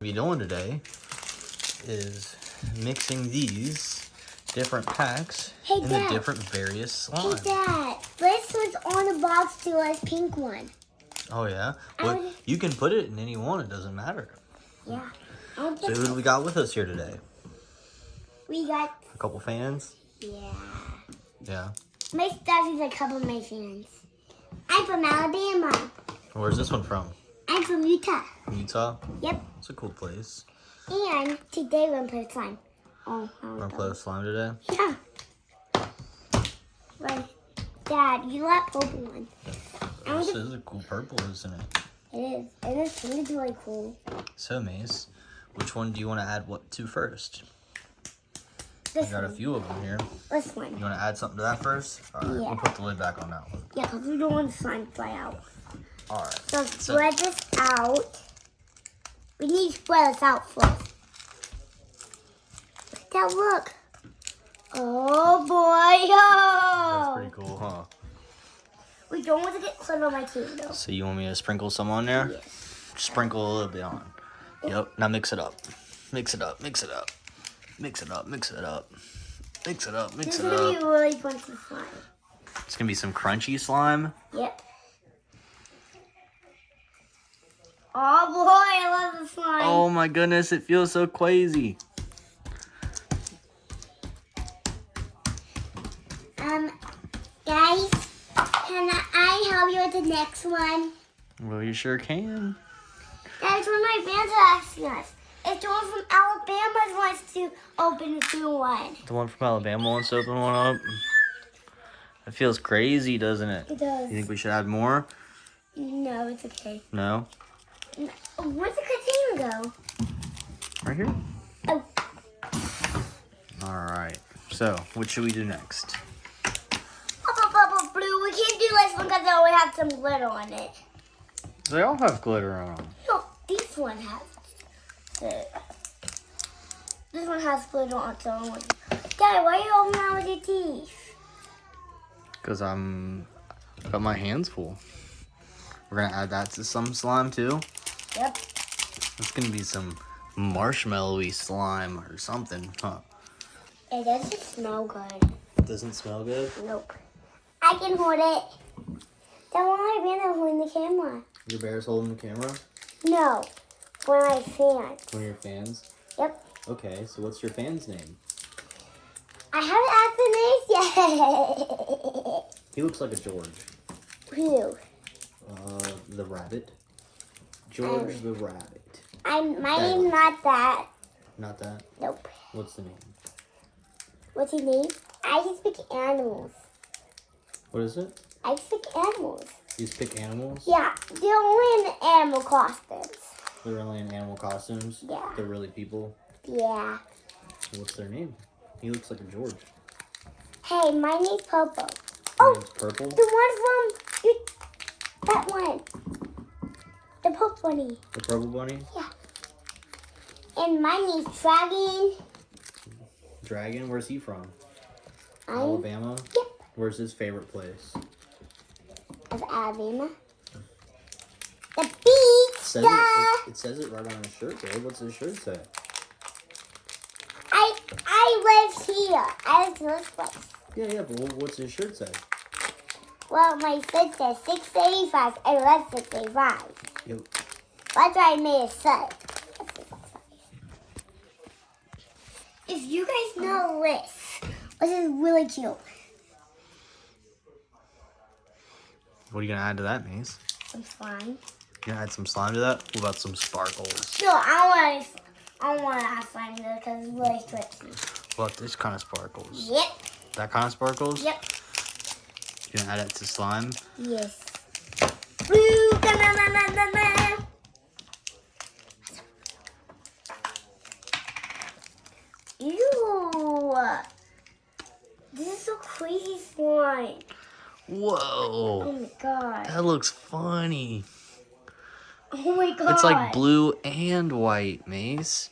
Be doing today is mixing these different packs in the different various slime. Hey, Dad. This was on the box too, like pink one. Oh, yeah? Well, you can put it in any one. It doesn't matter. Yeah. So who do we got with us here today? We got... A couple fans? Yeah. Yeah. My stuff is a couple of my fans. I'm from Alabama. Where's this one from? I'm from Utah. Utah? Yep. It's a cool place. And today we're going to play slime. Oh, We're going to play with slime today? Yeah. Right. Dad, you like purple one. This is a cool purple, isn't it? It is. And it's really cool. So, Mace, which one do you want to add what to first? This I got one. a few of them here. This one. You want to add something to that first? All right, Yeah. we'll put the lid back on that one. Yeah, because we don't want the slime to fly out. All right. So spread this out. We need to spread this out first. Now look. Oh boy, That's pretty cool, huh? We don't want to get glitter on my teeth though. So you want me to sprinkle some on there? Yes. Sprinkle a little bit on. Yep. Now mix it up. Mix it up. Mix it up. Mix it up. Mix it up. Mix it up. Mix This it is going to up. be really fun to slime. It's gonna be some crunchy slime. Yep. Oh boy, I love the slime. Oh my goodness, it feels so crazy. Guys, can I help you with the next one? Well, you sure can. That's what my fans are asking us. If the one from Alabama wants to open the new one. The one from Alabama wants to open one up. It feels crazy, doesn't it? It does. You think we should add more? No, it's okay. No? Where's the container go? Right here. Oh. Alright. So, what should we do next? Bubble blue. We can't do this one because it only has some glitter on it. They all have glitter on them. No, this one has it. This one has glitter on its own. Dad, why are you opening out with your teeth? Because got my hands full. We're going to add that to some slime too. Yep. It's going to be some marshmallowy slime or something, huh? It doesn't smell good. It doesn't smell good? Nope. I can hold it. Then why am I holding the camera? Your bear's holding the camera? No. One of my fans. One of your fans? Yep. Okay, so what's your fan's name? I haven't asked the names yet. He looks like a George. Who? The rabbit. George the rabbit. My name's not that. Not that? Nope. What's the name? What's his name? I just pick animals. What is it? I just pick animals. You just pick animals? Yeah, they're only in animal costumes. They're only in animal costumes? Yeah. They're really people? Yeah. What's their name? He looks like a George. Hey, my name's Purple. Your name's Purple? The one from that one. The purple bunny. The purple bunny? Yeah. And my name's Dragon. Dragon? Where's he from? I'm Alabama? Yep. Where's his favorite place? of Alabama. The beach. It says it right on his shirt, babe. What's his shirt say? I live here. I live in this place. Yeah, but what's his shirt say? Well, my shirt says 685. I live 685. Yep. That's why I made a shirt. If you guys know this is really cute. What are you going to add to that, Mace? Some slime. You going to add some slime to that? What about some sparkles? No, I want to have slime there because it's really tricky. What about this kind of sparkles? Yep. That kind of sparkles? Yep. You going to add it to slime? Yes. Blue. Da, da, da, da, da, da. Ew. This is so crazy slime. Whoa. Oh my god. That looks funny. Oh my god. It's like blue and white, Mace.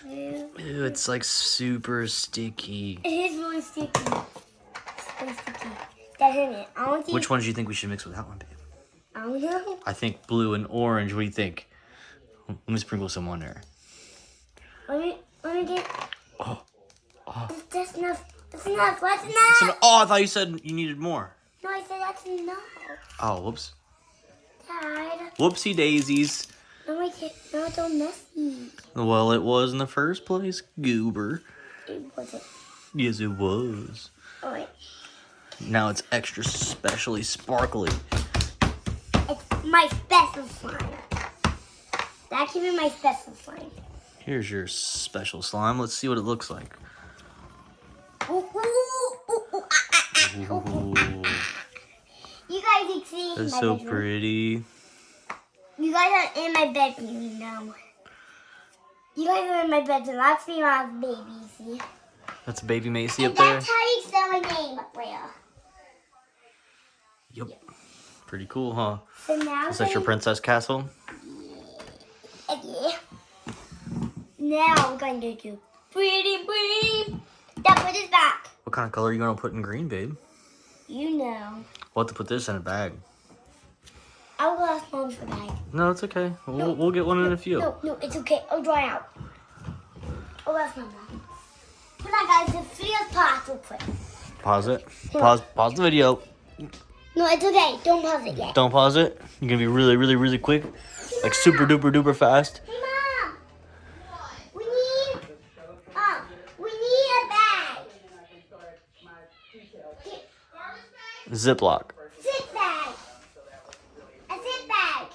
Ew. Ew, it's like super sticky. It is really sticky. It's really sticky. Definitely. I want to. Which one do you think we should mix with that one, babe? I don't know. I think blue and orange. What do you think? Let me sprinkle some on there. Let me get. Oh. Oh. That's enough. That's enough. That's enough. Oh, I thought you said you needed more. No, I said that's enough. Oh, whoops. Dad. Whoopsie daisies. No, it's so messy. Well, it was in the first place, goober. It wasn't. Yes, it was. Alright. Now it's extra specially sparkly. It's my special slime. That can be my special slime. Here's your special slime. Let's see what it looks like. Ooh, ooh, ooh, ooh, Ooh. You guys can see That's my so bedroom. pretty. You guys are in my bedroom now. You guys are in my bedroom. That's me when I was a baby, see? That's baby Maci And up there. that's how you spell my name, Rhea. Yep. Pretty cool, huh? So now Is that your princess castle? Yeah. Now we're going to do pretty. Now put it back. What kind of color are you going to put in green, babe? You know. We'll have to put this in a bag. I'll go ask Mom for that. No, it's okay. We'll get one in a few. No, it's okay. I'll dry out. I'll ask my mom. Hold on, guys. The video's paused real quick. Pause it. Pause the video. No, it's okay. Don't pause it yet. Don't pause it. You're going to be really quick. Like super duper fast. Hey, Mom. We need a bag. Ziploc. Zip bag. A zip bag.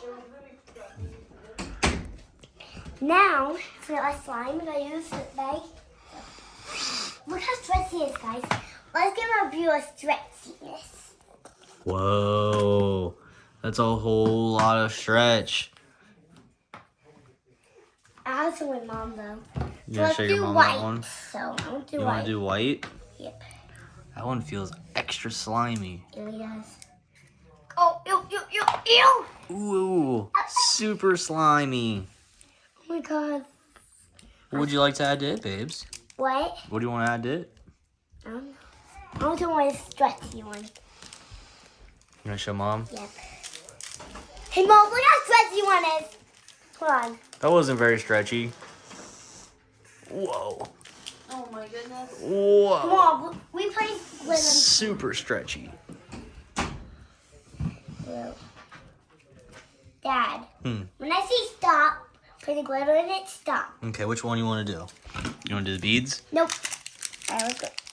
Now, for our slime, we're going to use a zip bag. Look how stretchy it is, guys. Let's give a view of stretchiness. Whoa. That's a whole lot of stretch. I also with Mom, though. You So gonna let's show do your mom white. that one? So I want to do You white. want to do white? Yep. That one feels extra slimy. It really does. Oh, ew. Ooh, super slimy. Oh my god. What would you like to add to it, babes? What? What do you want to add to it? I don't know. I also want a stretchy one. You want to show mom? Yep. Hey, Mom, look how stretchy one is. Hold on. That wasn't very stretchy. Whoa. Oh my goodness. Whoa. Mom, we play glitter. Super stretchy. Dad, when I say stop, put the glitter in it, stop. Okay, which one you want to do? You want to do the beads? Nope.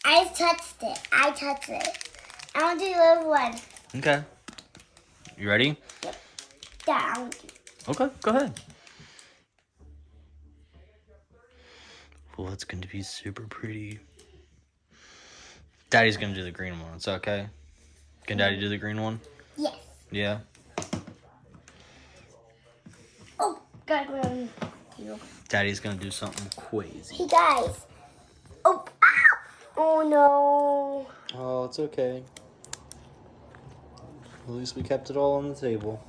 I touched it. I want to do the little one. Okay. You ready? Yep. Dad, I want to. Okay, go ahead. Well, it's going to be super pretty. Daddy's going to do the green one. It's okay? Can Daddy do the green one? Yes. Yeah? Oh, gotta go on you. Daddy's going to do something crazy. Hey, guys. Oh, ow. Oh, no. Oh, it's okay. At least we kept it all on the table.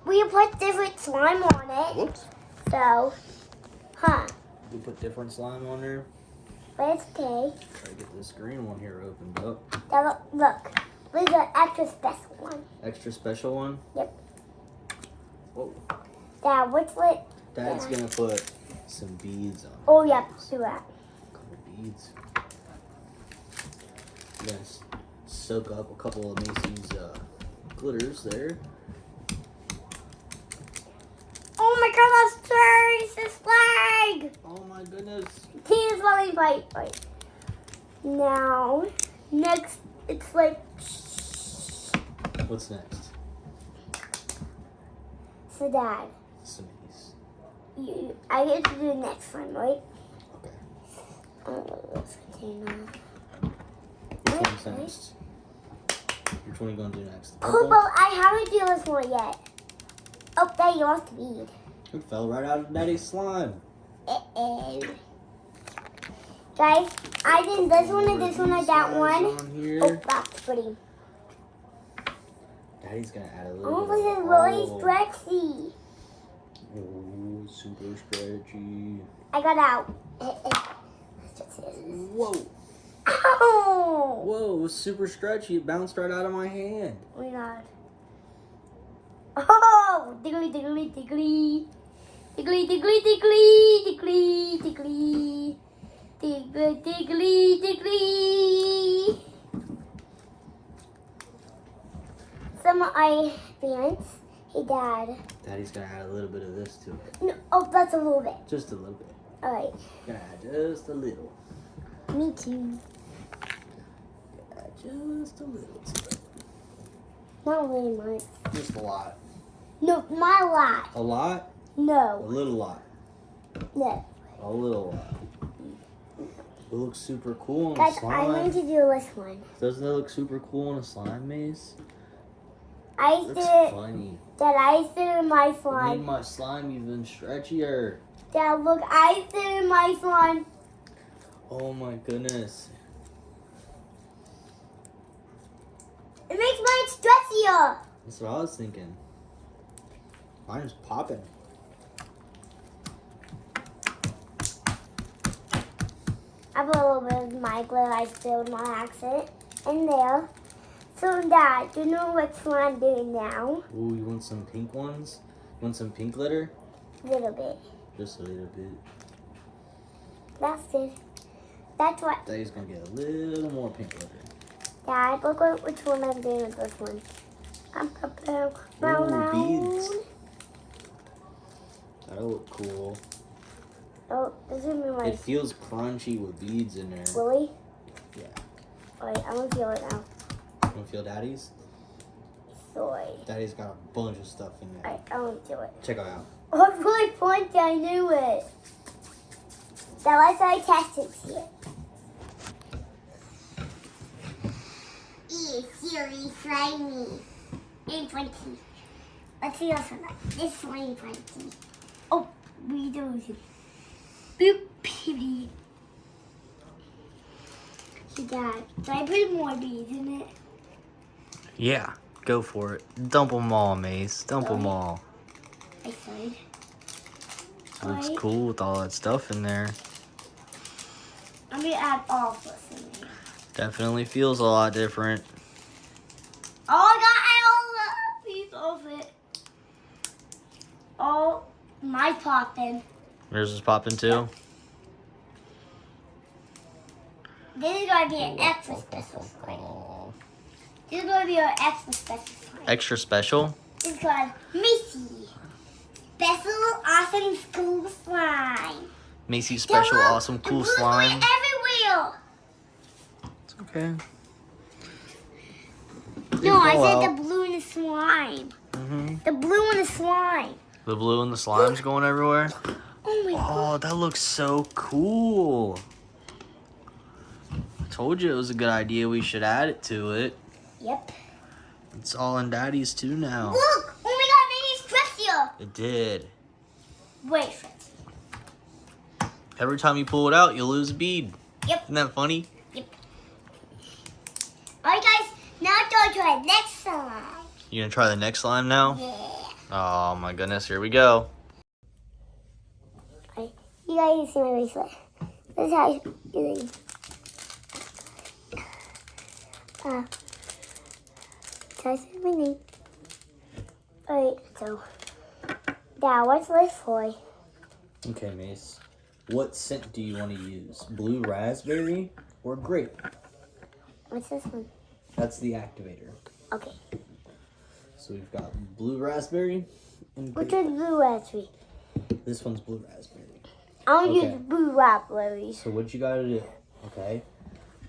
We put different slime on it. Whoops. So, We put different slime on there. but it's okay. Try to get this green one here opened up. Now, look. There's an extra special one. Extra special one? Yep. Whoa. Dad, what's lit? Dad's going to put some beads on it. Oh, yeah. Do that. A couple beads. Yes. Soak up a couple of Macy's glitters there. Oh my god, that's this flag! Oh my goodness. Tears while we fight. Now, next, it's like. What's next? So, Dad, Some beads. I get to do the next one, right? Okay. Let's continue now. Which one's next? Which one are you going to do next? The Oh, purple? but I haven't done this one yet. Oh, there you lost the bead. It fell right out of Daddy's slime. Guys, I did this one and that one. On here. Oh, that's pretty. Daddy's going to add a little Oh, bit this of is really all. stretchy. Oh, super stretchy. I got out. Whoa. Ow! Whoa, it was super stretchy. It bounced right out of my hand. Oh my god. Oh, diggly, diggly, diggly. Diggly, diggly, diggly, diggly. a diggly, diggly. Some of my parents. Hey, Dad. Daddy's gonna add a little bit of this to it. No, oh, that's a little bit. Just a little bit. All right. Gonna add just a little. Me too. Add just a little to it. Not really much. Just a lot. No, my lot. A lot? A No. little lot. No. A little lot. It looks super cool on Guys, a I'm going slime. to do this one. Doesn't it look super cool on a slime maze? I Looks did. funny. Dad, I did in my It made slime. my slime even stretchier. Dad, look, I did in my slime. Oh my goodness. It makes mine stretchier. That's what I was thinking. Mine's popping. I put a little bit of my glitter I spilled my accident in there. So, Dad, do you know what slime I'm doing now? Ooh, you want some pink ones? You want some pink glitter? A little bit. Just a little bit. That's it. That's what. Daddy's gonna get a little more pink glitter. Dad, look which one I'm doing with this one. I'm putting Ooh, beads. That'll look cool. Oh, this is my. It feels crunchy with beads in there. Really? Yeah. Alright, I'm gonna feel it now. You wanna feel Daddy's? Sorry. Daddy's got a bunch of stuff in there. Alright, I wanna feel it. Check it out. Oh, it's really pointy, I knew it. Now let's try testing here. Silly, slimy, and pointy. Let's see this one. This one is pointy. Oh, we do it. Boop, baby. Hey, Dad, do I put more beads in it? Yeah, go for it. Dump them all, Mace. Dump them all. I said. Looks Alright. cool with all that stuff in there. I'm gonna add all of this in there. Definitely feels a lot different. Oh, I got all the piece of it. Oh, my popping. Yours is popping too? This is gonna be an extra special slime. This is gonna be an extra special slime. Extra special? It's called Maci. Special awesome cool slime. Macy's special Look, awesome the cool blue's slime. going everywhere. It's okay. No, I said the blue and the slime. Mm-hmm. The blue and the slime. The blue and the slime's going everywhere. Oh my god. Oh, that looks so cool. I told you it was a good idea. We should add it to it. Yep. It's all in Daddy's too now. Look! Oh my god, maybe it's dressier. It did. Wait for it. Every time you pull it out, you'll lose a bead. Yep. Isn't that funny? Yep. Alright guys, now go to our next slime. You gonna try the next slime now? Yeah. Oh my goodness, here we go. Alright, you guys see my bracelet. This is how you do it. Try to say my name. Alright, so. Dad, what's this for? Okay, Mace. What scent do you want to use? Blue raspberry or grape? What's this one? That's the activator. Okay. So we've got blue raspberry and grape. Which is blue raspberry? This one's blue raspberry. I want to Okay. use blue raspberries. So what you gotta do, okay?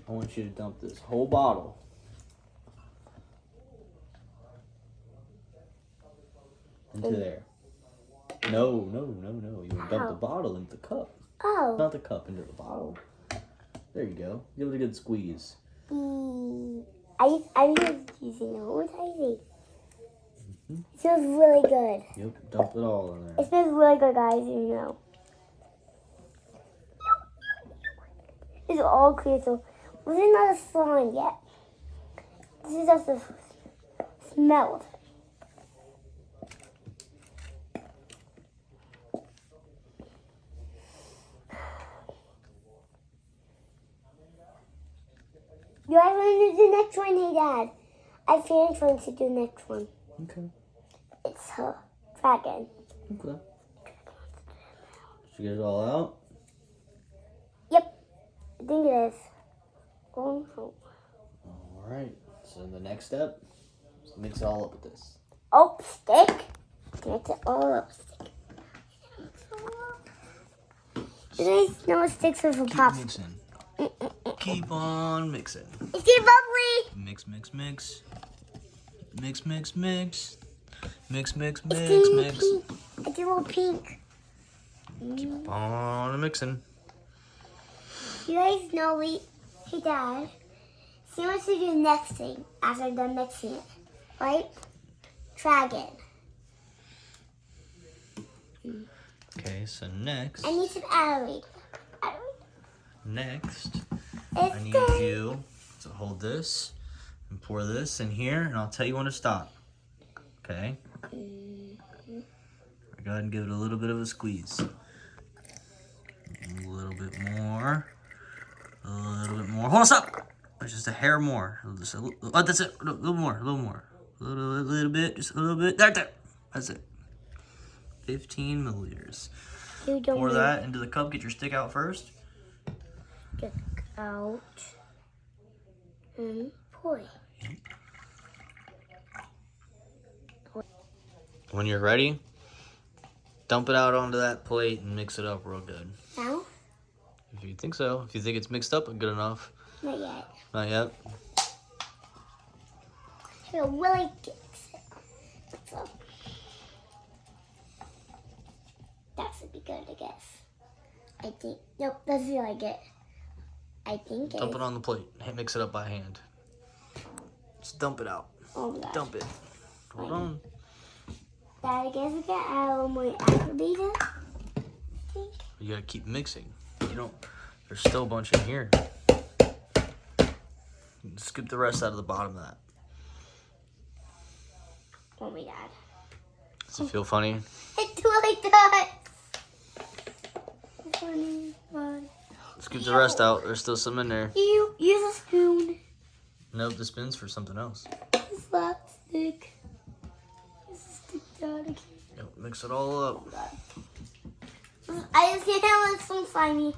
I want you to dump this whole bottle. Into there. No. You would dump the bottle into the cup. Oh. Not the cup, into the bottle. There you go. Give it a good squeeze. I'm just using the whole tiny. It smells really good. Yep, dump it all in there. It smells really good, guys, you know. It's all clear, so this is not a slime yet. This is just the smell of it. You guys want to do the next one? Hey, Dad. I finished one to do the next one. Okay. It's her dragon. Okay. Did you get it all out? Yep. think it is. Oh, no. All right. So the next step is mix it all up with this. Oh, stick. Mix it all up. Stick. There's no sticks with a pop. Keep mixing. Keep on mixing. It's getting bubbly. Mix, mix, mix. Mix, mix, mix. Mix, mix, It's mix, getting mix. pink. It's a little pink. Keep on mixing. You guys know hey Dad, see what to do next thing after I'm done mixing it, right? Dragon. Okay, so next. I need some Adelaide. Next, It's I need done. you to hold this and pour this in here, and I'll tell you when to stop. Okay? Go ahead and give it a little bit of a squeeze. A little bit more. A little bit more. Hold on, stop! There's just a hair more. Just a little, oh, that's it. A little more. A little more. A little bit. Just a little bit. There. That's it. 15 milliliters. You don't Pour need that into the cup. Get your stick out first. Get out. And pour it. When you're ready, dump it out onto that plate and mix it up real good. Now? If you think so. If you think it's mixed up good enough. Not yet. Not yet. Here, Willie gets it. So, that should be good, I guess. I think. Nope, doesn't feel like it. I think it. Dump it on the plate. Mix it up by hand. Just dump it out. Oh my gosh. Dump it. Hold on. Dad, I guess we can add a little more activator. I think. You gotta keep mixing. You don't. There's still a bunch in here. Scoop the rest out of the bottom of that. Oh my God. Does it feel funny? It really does. Funny, fun. Scoop the rest out. There's still some in there. You use a spoon. Nope, the spoon's for something else. Slapstick. Use a stick down again. Yep, mix it all up. I just can't handle it so slimy.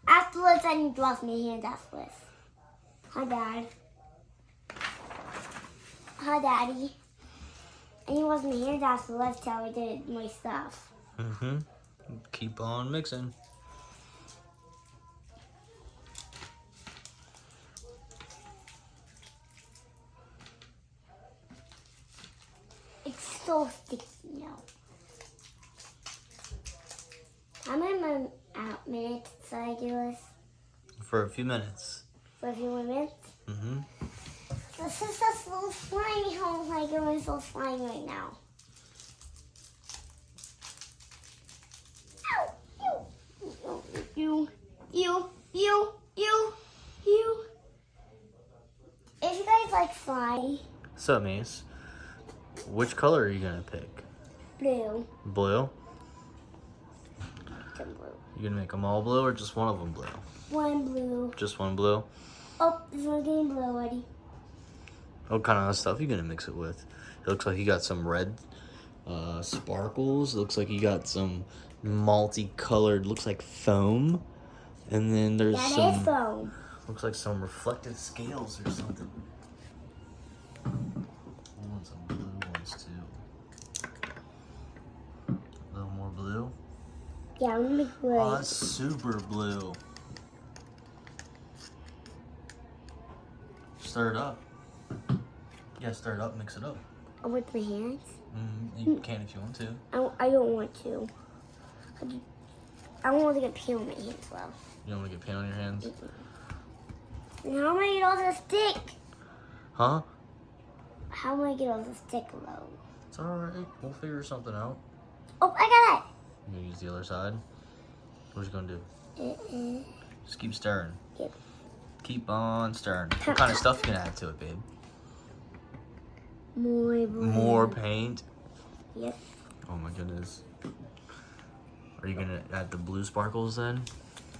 Afterwards, I need to wash my hands afterwards. Hi, Dad. Hi, Daddy. I need to wash my hands afterwards till I did my stuff. Mm-hmm. Keep on mixing. It's so sticky now. How many minutes should I do this? For a few minutes. For a few more minutes? Mm-hmm. This is just so slimy. Oh my God, I'm so slimy right now. Ow! You. If you guys like slime, So, Mace, which color are you gonna pick? blue. Blue? Some blue. You gonna make them all blue or just one of them blue? One blue. Just one blue? Oh, this one's getting blue already. What kind of stuff you gonna mix it with? It looks like you got some red sparkles. It looks like you got some multicolored, looks like foam. And then there's That some, is foam. looks like some reflective scales or something. I want some blue ones too. A little more blue. Yeah, I'm gonna make blue. Oh, that's super blue. Stir it up. Yeah, stir it up, mix it up. With my hands? You can if you want to. I don't want to. I don't want to get peel on my hands, though. You don't want to get paint on your hands? And how am I get all the stick? Huh? How am I get all the stick low? It's alright. We'll figure something out. Oh, I got You gonna use the other side? What are you gonna do? it. Just keep stirring. Yep. Keep on stirring. What kind of stuff you gonna add to it, babe? More blue. More paint? Yep. Oh my goodness. Are you gonna add the blue sparkles then?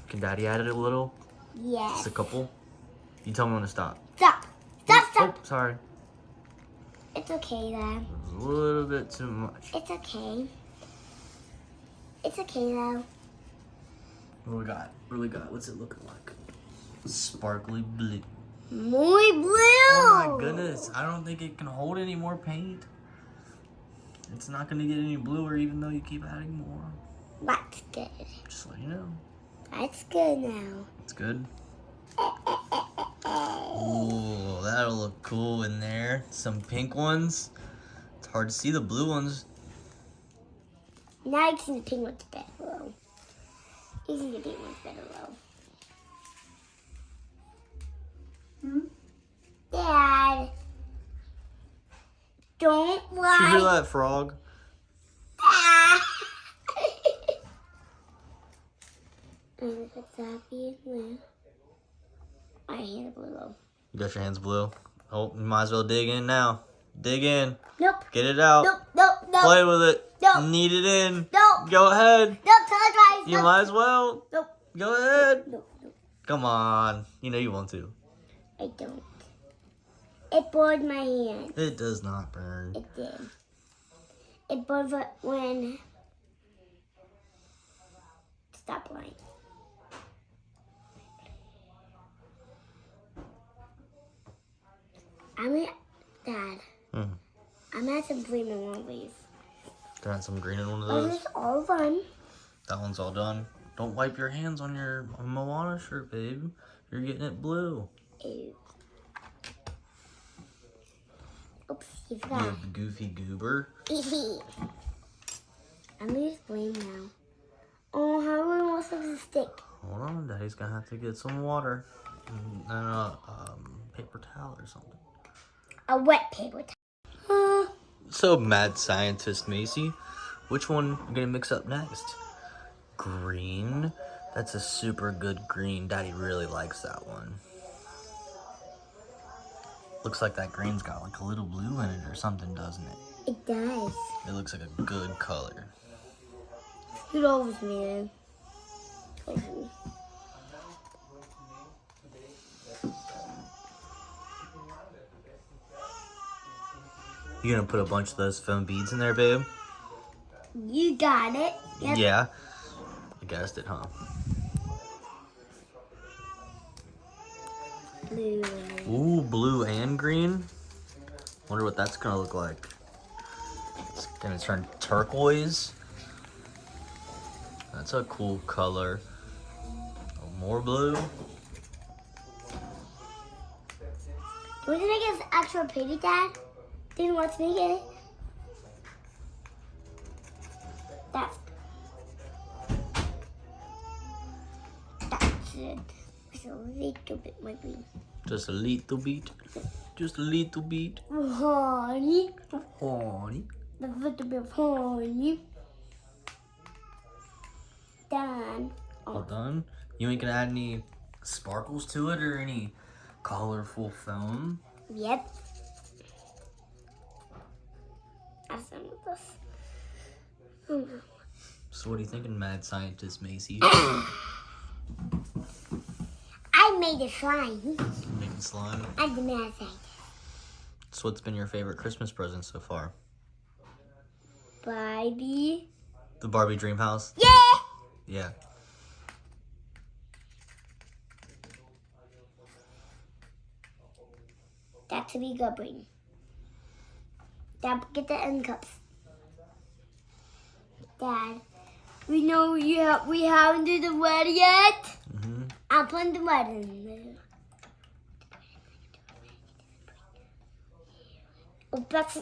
Can Daddy add it a little? Yes. Just a couple? You tell me when to stop. Stop. Stop, stop. Oh, sorry. It's okay, Dad. It was a little bit too much. It's okay. It's okay, though. What we got? What do we got? What's it looking like? Sparkly blue. Muy blue. Oh my goodness. I don't think it can hold any more paint. It's not going to get any bluer even though you keep adding more. That's good. Just let you know. That's good now. It's good. Ooh, that'll look cool in there. Some pink ones. It's hard to see the blue ones. Now you can see the pink ones better low. You can see the pink ones better low. Dad, don't Did you hear lie. that frog? And put that in blue. My hands blue though. You got your hands blue. Oh, you might as well dig in now. Dig in. Nope. Get it out. Nope. Nope. Nope. Play with it. Nope. Knead it in. Nope. Go ahead. Nope. Tell us guys. You Nope. might as well. Nope. Go ahead. Nope. Nope. Come on. You know you want to. I don't. It burned my hand. It does not burn. It did. It burned when. Stop lying. Dad. I'm at some green in one of these. Got some green in one of Oh, those. it's all done. That one's all done. Don't wipe your hands on your Moana shirt, babe. You're getting it blue. Ew. Oops, you You forgot. goofy goober. I'm gonna use blame now. Oh, how are we supposed to stick? Hold on, Daddy's gonna have to get some water and a paper towel or something. A wet paper towel. So, mad scientist Maci, which one you gonna mix up next? Green? That's a super good green. Daddy really likes that one. Looks like that green's got like a little blue in it or something, doesn't it? It does. It looks like a good color. Scoot over to me then. Over to me. You gonna put a bunch of those foam beads in there, babe? You got it. Yep. Yeah. I guessed it, huh? Blue. Ooh, blue and green. Wonder what that's gonna look like. It's gonna turn turquoise. That's a cool color. Oh, more blue. Do we make this actual pretty, Dad? Do you want to make it? That's it. It's a little bit my green. Just a little bit. Just a little bit. Honey. Honey. A little bit of honey. Done. All done. You ain't gonna add any sparkles to it or any colorful foam? Yep. I've done with this. So what are you thinking, mad scientist Maci? I made a slime. Making slime. I'm the mad scientist. So what's been your favorite Christmas present so far? Barbie. The Barbie dream house? Yeah! Yeah. That's to be good bring. Dad, get the end cups. Dad, we know we haven't done the wedding yet. I'm putting the wedding in there. Oh, that's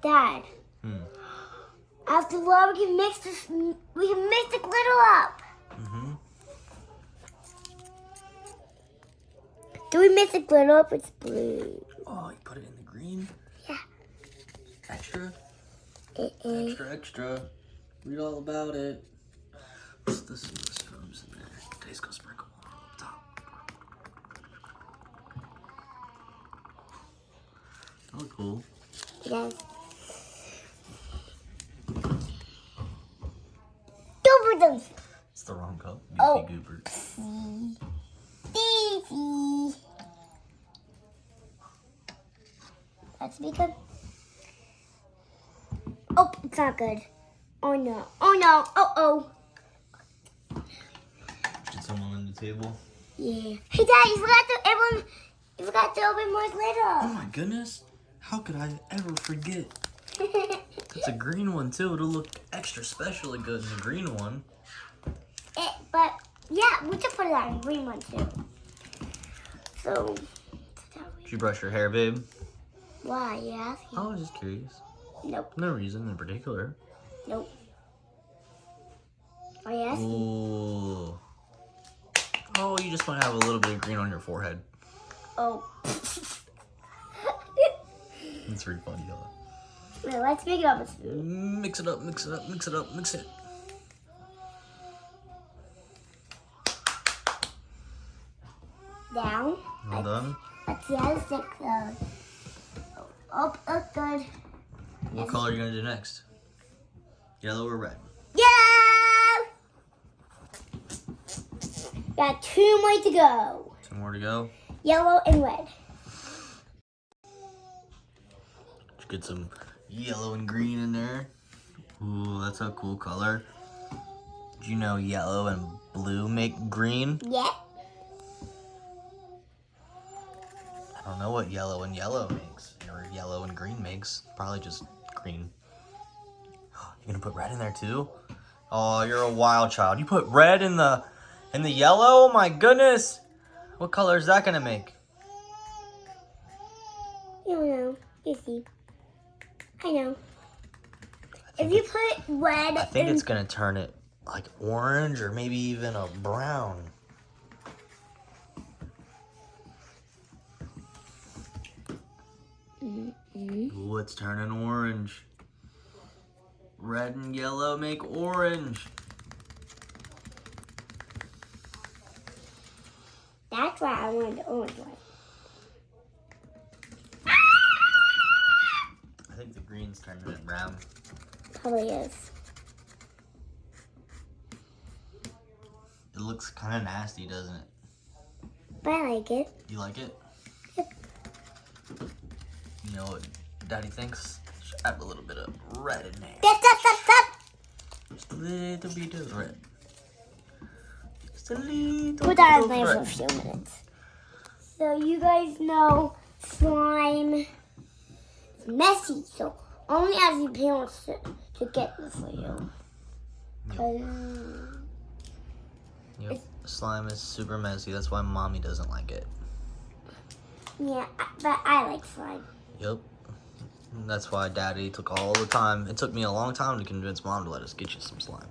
Dad. After that, we can mix this. We can mix the glitter up. Do we mix the glitter up? It's blue. Oh, you put it in the green? Yeah. Extra? Extra, extra. Read all about it. What's this? This foam's in there. Today's gonna sprinkle on top. That look cool. Yes. Two of them. It's the wrong cup. Goofy Oh. goober. Easy. That's be good. Oh, it's not good. Oh no. Oh no. Oh oh. Should someone on the table? Yeah. Hey, Dad, you forgot to open more glitter. Oh my goodness. How could I ever forget? It's a green one too. It'll look extra specially good in the green one. But yeah, we can put it on green one too. So. Did you brush your hair, babe? Why? Yeah. I was just curious. Nope. No reason in particular. Nope. Are you asking? Ooh. Oh, you just want to have a little bit of green on your forehead. Oh. It's pretty funny, though. Wait, let's make it up a spoon. Mix it up, mix it up, mix it up, mix it. Down. Well done. Let's see how the stick goes. Oh, good. What color are you going to do next? Yellow or red? Yellow! Got 2 more to go. 2 more to go. Yellow and red. Let's get some yellow and green in there. Ooh, that's a cool color. Did you know yellow and blue make green? Yeah. I don't know what yellow and yellow makes, or yellow and green makes. Probably just green. You're gonna put red in there too? Oh, you're a wild child. You put red in the yellow? Oh my goodness! What color is that gonna make? You don't know. You see. I know. If you put red, I think it's gonna turn it like orange or maybe even a brown. Ooh, it's turning orange. Red and yellow make orange. That's why I wanted the orange one. I think the green's turning it brown. Probably is. It looks kind of nasty, doesn't it? But I like it. You like it? Yep. You know what Daddy thinks? Should add a little bit of red in there. Stop. Just a little bit of red. Just a little Put that in bit of there for a red. few minutes. So you guys know slime is messy. So only as your parents to get this for you. Yep. Slime is super messy. That's why Mommy doesn't like it. Yeah, but I like slime. Yep. And that's why Daddy took all the time. It took me a long time to convince Mom to let us get you some slime.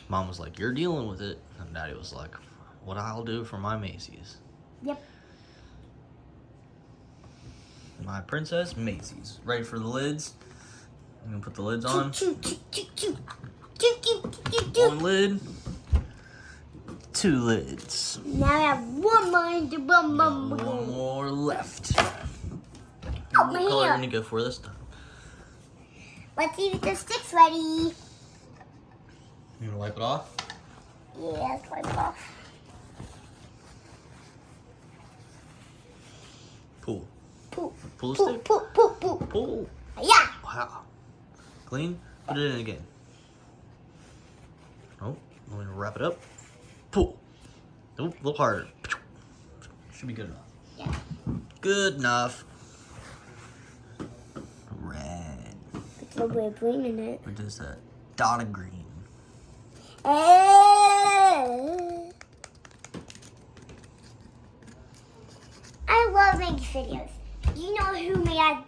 Mom was like, "You're dealing with it." And Daddy was like, "What I'll do for my Macy's." Yep. My princess Macy's. Ready for the lids? I'm gonna put the lids on. One lid. 2 lids. Now I have one more to bum bum. One more left. Oh, What my color are you hair. gonna go for this time? Let's see if the stick's ready. You gonna wipe it off? Yeah, let's wipe it off. Pull. Poop. Pull the Poop, stick. poop, poop, poop. Pull. Yeah. Wow. Clean. Put it in again. Oh, I'm gonna wrap it up. Pull. Oh, a little harder. Should be good enough. Yeah. Good enough. Red. Put a little bit of green in it. What is that? Dot of green. I love making videos. You know who made a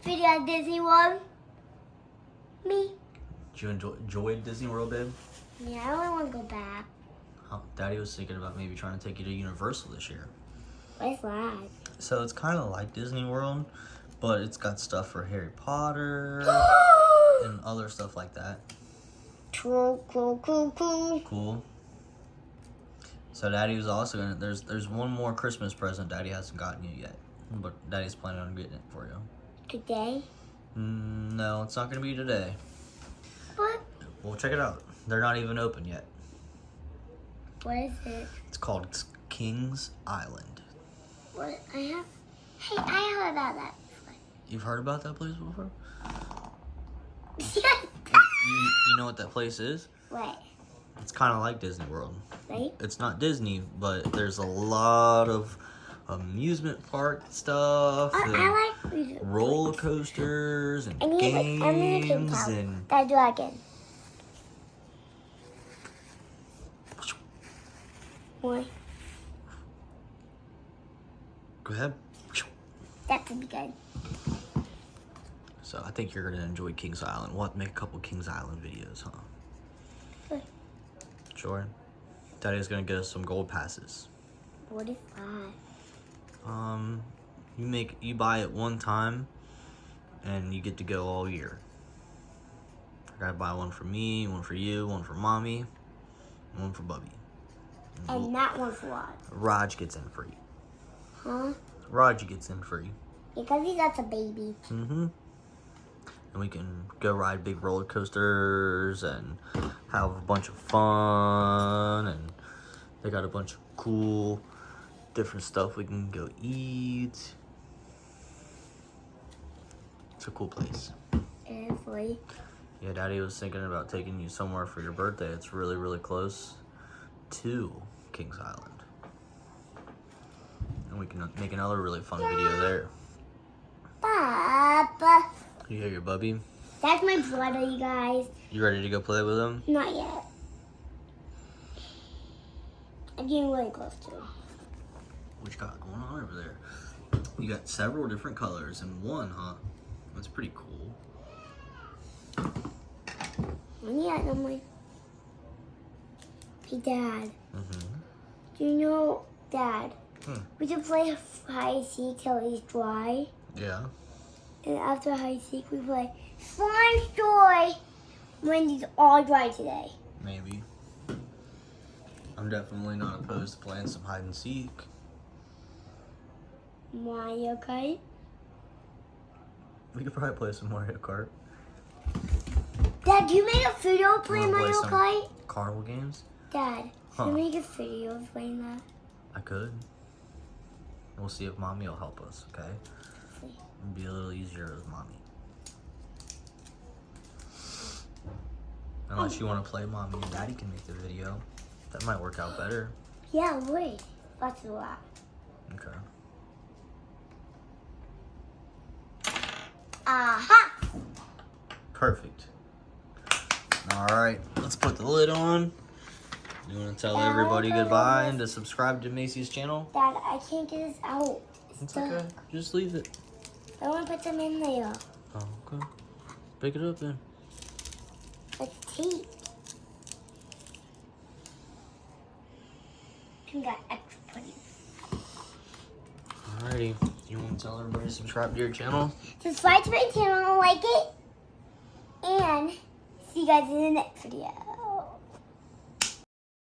video at Disney World? Me. Did you enjoy Disney World, babe? Yeah, I don't want to go back. Oh, Daddy was thinking about maybe trying to take you to Universal this year. What's that? So it's kind of like Disney World, but it's got stuff for Harry Potter and other stuff like that. Cool. Cool. So Daddy was also gonna. There's one more Christmas present Daddy hasn't gotten you yet, but Daddy's planning on getting it for you. Today? No, it's not gonna be today. What? Well, check it out. They're not even open yet. What is it? It's called King's Island. What? Hey, I heard about that. You've heard about that place before? Yes. You know what that place is? What? It's kind of like Disney World. Right? It's not Disney, but there's a lot of amusement park stuff. And I like roller coasters and I'm gonna take games out and that dragon. Boy, go ahead. that could be good. So I think you're gonna enjoy Kings Island. We'll have to make a couple Kings Island videos, huh? Sure. Daddy's gonna get us some gold passes. 45. You buy it one time, and you get to go all year. I gotta buy one for me, one for you, one for mommy, and one for Bubby. And that one's what? Raj gets in free. Huh? Raj gets in free. Because he's not a baby. Mm-hmm. And we can go ride big roller coasters and have a bunch of fun. And they got a bunch of cool, different stuff we can go eat. It's a cool place. And free. Yeah, Daddy was thinking about taking you somewhere for your birthday. It's really, really close to Kings Island. And we can make another really fun video there. Papa. You hear your Bubby? That's my brother, you guys. You ready to go play with him? Not yet. I'm getting really close to him. What you got going on over there? You got several different colors in one, huh? That's pretty cool. Yeah, I'm like, hey, Dad. Mm-hmm. Do you know, Dad? Hmm. We can play hide and seek till he's dry. Yeah. And after hide and seek, we play slime story when he's all dry today. Maybe. I'm definitely not opposed to playing some hide and seek. Mario Kart. We could probably play some Mario Kart. Dad, do you make a video playing Wanna play Mario some Kart? carnival games? Dad, Huh. can you make a video playing that? I could. We'll see if Mommy will help us, okay? It'll be a little easier with Mommy. Unless you want to play Mommy and Daddy can make the video. That might work out better. Yeah, wait. That's a lot. Okay. Aha! Perfect. Alright, let's put the lid on. You want to tell everybody goodbye and to subscribe to Maci's channel? Dad, I can't get this out. It's okay. Just leave it. I want to put them in there. Oh, okay. Pick it up then. Like tape. You got extra pretty. Alrighty. You want to tell everybody to subscribe to your channel? Subscribe to my channel, like it, and see you guys in the next video.